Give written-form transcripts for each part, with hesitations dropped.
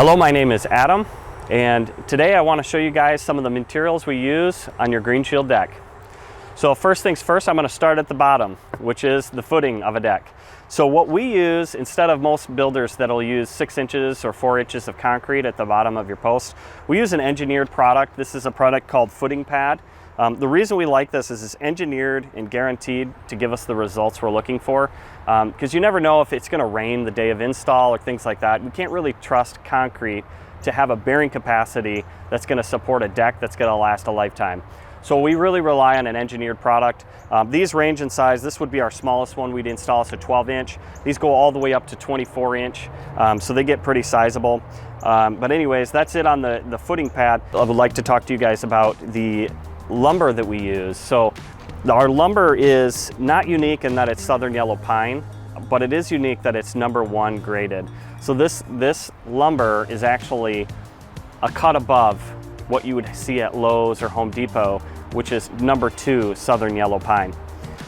Hello, my name is Adam, and today I want to show you guys some of the materials we use on your Green Shield deck. So first things first, I'm going to start at the bottom, which is the footing of a deck. So what we use, instead of most builders that'll use 6 inches or 4 inches of concrete at the bottom of your post, we use an engineered product. This is a product called Footing Pad. The reason we like this is it's engineered and guaranteed to give us the results we're looking for, because you never know if it's going to rain the day of install or things like that. We can't really trust concrete to have a bearing capacity that's going to support a deck that's going to last a lifetime. So we really rely on an engineered product. These range in size. This would be our smallest one we'd install, so 12 inch. These go all the way up to 24 inch, so they get pretty sizable. But anyways, that's it on the footing pad. I would like to talk to you guys about the lumber that we use. So our lumber is not unique in that it's southern yellow pine, but it is unique that it's #1 graded. So this lumber is actually a cut above what you would see at Lowe's or Home Depot, which is #2 southern yellow pine.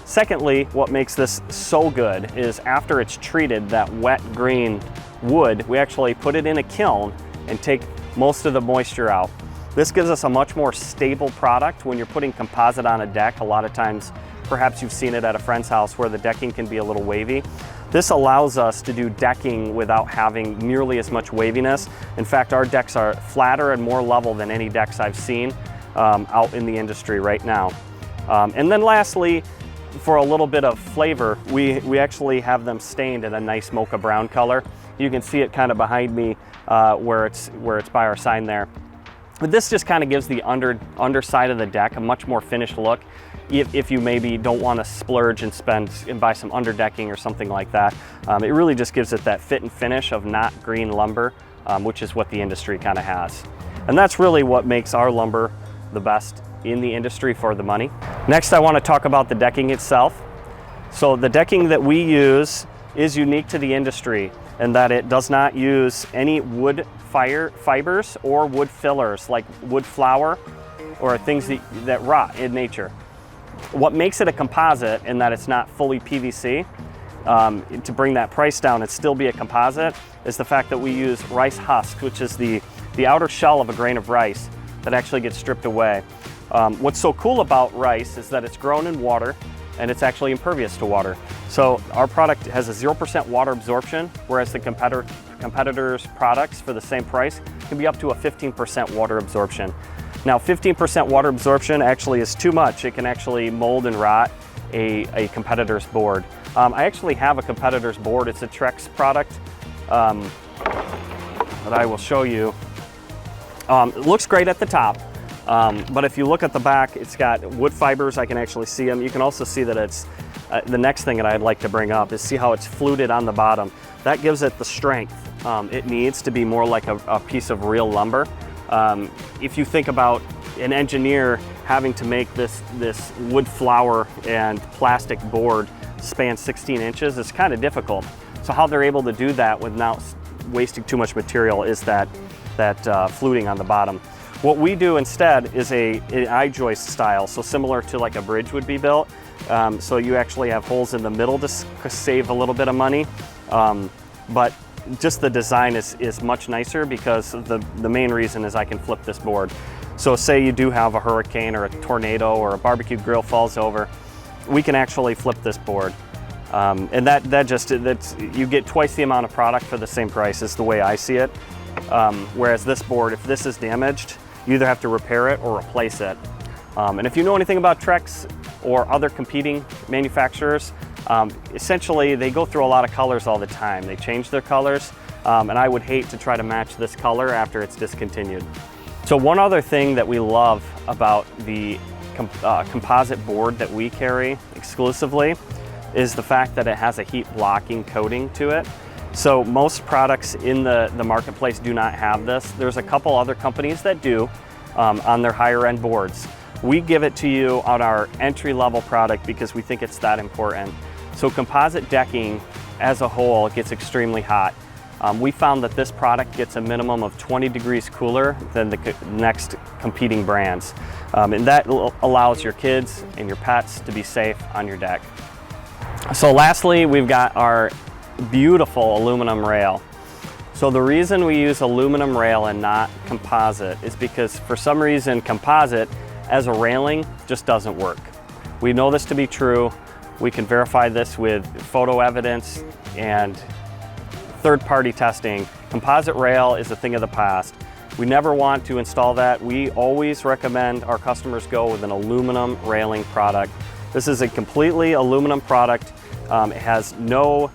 Secondly, what makes this so good is after it's treated, that wet green wood, we actually put it in a kiln and take most of the moisture out. This gives us a much more stable product when you're putting composite on a deck. A lot of times, perhaps you've seen it at a friend's house where the decking can be a little wavy. This allows us to do decking without having nearly as much waviness. In fact, our decks are flatter and more level than any decks I've seen out in the industry right now. And then lastly, for a little bit of flavor, we actually have them stained in a nice mocha brown color. You can see it kind of behind me where it's by our sign there. But this just kind of gives the underside of the deck a much more finished look if you maybe don't want to splurge and buy some underdecking or something like that. It really just gives it that fit and finish of not green lumber, which is what the industry kind of has. And that's really what makes our lumber the best in the industry for the money. Next, I want to talk about the decking itself. So the decking that we use is unique to the industry in that it does not use any wood fibers or wood fillers like wood flour or things that rot in nature. What makes it a composite in that it's not fully PVC, to bring that price down and still be a composite, is the fact that we use rice husk, which is the outer shell of a grain of rice that actually gets stripped away. What's so cool about rice is that it's grown in water and it's actually impervious to water. So our product has a 0% water absorption, whereas the competitors' products for the same price can be up to a 15% water absorption. Now 15% water absorption actually is too much. It can actually mold and rot a competitor's board. I actually have a competitor's board. It's a Trex product that I will show you. It looks great at the top. But if you look at the back, it's got wood fibers. I can actually see them. You can also see that it's, the next thing that I'd like to bring up is see how it's fluted on the bottom. That gives it the strength it needs to be more like a piece of real lumber. If you think about an engineer having to make this wood flour and plastic board span 16 inches, it's kind of difficult. So how they're able to do that without wasting too much material is that fluting on the bottom. What we do instead is an I-joist style, so similar to like a bridge would be built. So you actually have holes in the middle to save a little bit of money. But just the design is much nicer because the main reason is I can flip this board. So say you do have a hurricane or a tornado or a barbecue grill falls over, we can actually flip this board. And that's you get twice the amount of product for the same price is the way I see it. Whereas this board, if this is damaged, you either have to repair it or replace it. And if you know anything about Trex or other competing manufacturers, essentially they go through a lot of colors all the time. They change their colors, and I would hate to try to match this color after it's discontinued. So one other thing that we love about the composite board that we carry exclusively is the fact that it has a heat blocking coating to it. So most products in the marketplace do not have this. There's a couple other companies that do on their higher end boards. We give it to you on our entry-level product because we think it's that important. So composite decking as a whole gets extremely hot. We found that this product gets a minimum of 20 degrees cooler than the next competing brands. And that allows your kids and your pets to be safe on your deck. So lastly, we've got our beautiful aluminum rail. So the reason we use aluminum rail and not composite is because for some reason composite as a railing just doesn't work. We know this to be true. We can verify this with photo evidence and third-party testing. Composite rail is a thing of the past. We never want to install that. We always recommend our customers go with an aluminum railing product. This is a completely aluminum product. It has no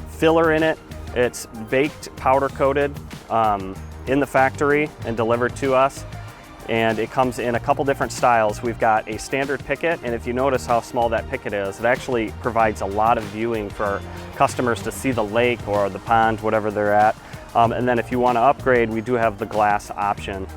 filler in it. It's baked, powder coated in the factory and delivered to us. And it comes in a couple different styles. We've got a standard picket, and if you notice how small that picket is, it actually provides a lot of viewing for our customers to see the lake or the pond, whatever they're at. And then if you want to upgrade, we do have the glass option.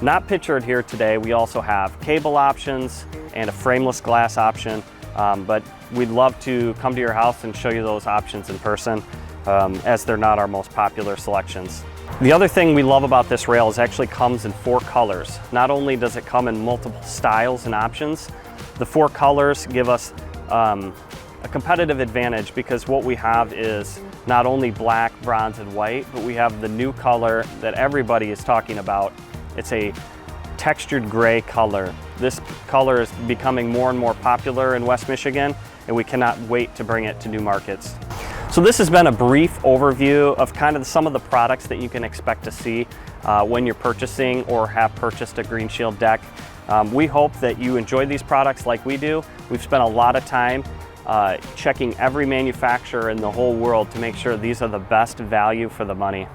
Not pictured here today, we also have cable options and a frameless glass option, but we'd love to come to your house and show you those options in person, as they're not our most popular selections. The other thing we love about this rail is it actually comes in 4 colors. Not only does it come in multiple styles and options, the 4 colors give us a competitive advantage, because what we have is not only black, bronze, and white, but we have the new color that everybody is talking about. It's a textured gray color. This color is becoming more and more popular in West Michigan, and we cannot wait to bring it to new markets. So this has been a brief overview of kind of some of the products that you can expect to see when you're purchasing or have purchased a Green Shield deck. We hope that you enjoy these products like we do. We've spent a lot of time checking every manufacturer in the whole world to make sure these are the best value for the money.